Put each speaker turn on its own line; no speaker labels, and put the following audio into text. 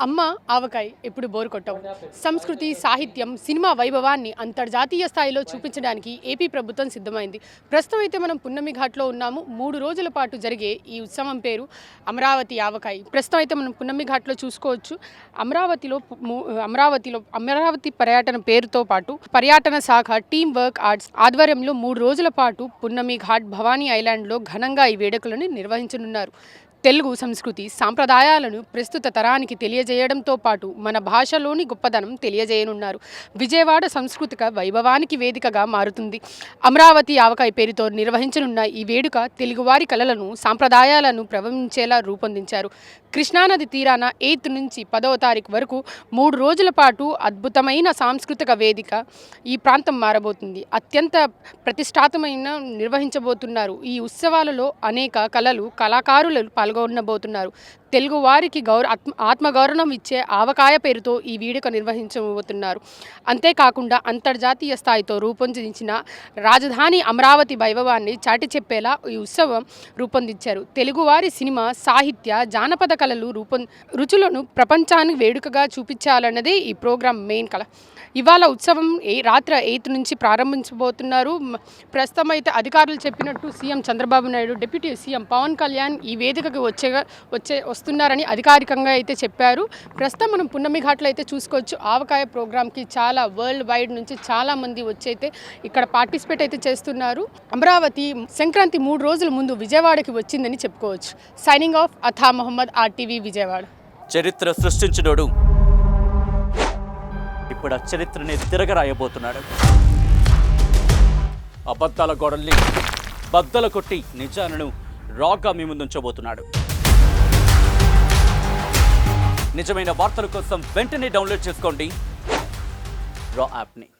అమ్మ ఆవకాయ ఎప్పుడు బోరు కొట్టవు. సంస్కృతి, సాహిత్యం, సినిమా వైభవాన్ని అంతర్జాతీయ స్థాయిలో చూపించడానికి ఏపీ ప్రభుత్వం సిద్ధమైంది. ప్రస్తుతం అయితే మనం పున్నమి ఘాట్లో ఉన్నాము. 3 రోజుల పాటు జరిగే ఈ ఉత్సవం పేరు అమరావతి ఆవకాయ. ప్రస్తుతం అయితే మనం పున్నమి ఘాట్లో చూసుకోవచ్చు. అమరావతి పర్యటన పేరుతో పాటు పర్యాటన శాఖ టీమ్ వర్క్ ఆర్ట్స్ ఆధ్వర్యంలో 3 రోజుల పాటు పున్నమి ఘాట్ భవానీ ఐలాండ్లో ఘనంగా ఈ వేడుకలను నిర్వహించనున్నారు. తెలుగు సంస్కృతి సాంప్రదాయాలను ప్రస్తుత తరానికి తెలియజేయడంతో పాటు మన భాషలోని గొప్పదనం తెలియజేయనున్నారు. విజయవాడ సాంస్కృతిక వైభవానికి వేదికగా మారుతుంది. అమరావతి ఆవకాయ పేరుతో నిర్వహించనున్న ఈ వేడుక తెలుగువారి కళలను, సాంప్రదాయాలను ప్రవహించేలా రూపొందించారు. కృష్ణానది తీరాన 8 నుంచి 10వ తారీఖు వరకు 3 రోజుల పాటు అద్భుతమైన సాంస్కృతిక వేదిక ఈ ప్రాంతం మారబోతుంది. అత్యంత ప్రతిష్టాత్మకమైన నిర్వహించబోతున్నారు. ఈ ఉత్సవాలలో అనేక కళాకారులు పాల్గొనబోతున్నారు. తెలుగు వారికి ఆత్మగౌరవం ఇచ్చే ఆవకాయ పేరుతో ఈ వేడుక నిర్వహించబోతున్నారు. అంతేకాకుండా అంతర్జాతీయ స్థాయితో రూపొందించిన రాజధాని అమరావతి వైభవాన్ని చాటి చెప్పేలా ఈ ఉత్సవం రూపొందించారు. తెలుగువారి సినిమా, సాహిత్య, జానపద కళలు రుచులను ప్రపంచానికి వేడుకగా చూపించాలన్నదే ఈ ప్రోగ్రాం మెయిన్ కళ. ఇవాళ ఉత్సవం రాత్రి 8 నుంచి ప్రారంభించబోతున్నారు. ప్రస్తుతం అయితే అధికారులు చెప్పినట్టు CM Chandrababu Naidu, deputy CM Pawan Kalyan ఈ వేదికకు వస్తున్నారని అధికారికంగా అయితే చెప్పారు. ప్రస్తుతం మనం పున్నమి ఘాట్లో అయితే చూసుకోవచ్చు. ఆవకాయ ప్రోగ్రామ్కి చాలా వరల్డ్ వైడ్ నుంచి చాలామంది వచ్చి అయితే ఇక్కడ పార్టిసిపేట్ అయితే చేస్తున్నారు. అమరావతి సంక్రాంతి 3 రోజుల ముందు విజయవాడకి వచ్చిందని చెప్పుకోవచ్చు. Signing off Atha Mohammed, RTV Vijayawada.
చరిత్ర సృష్టించినోడు ఇప్పుడు ఆ చరిత్రని తిరగరాయబోతున్నాడు. అబద్ధాల గోడల్ని బద్దలు కొట్టి నిజాలను రాగా మీ ముందుంచబోతున్నాడు. నిజమైన వార్తల కోసం వెంటనే డౌన్లోడ్ చేసుకోండి రా యాప్ని.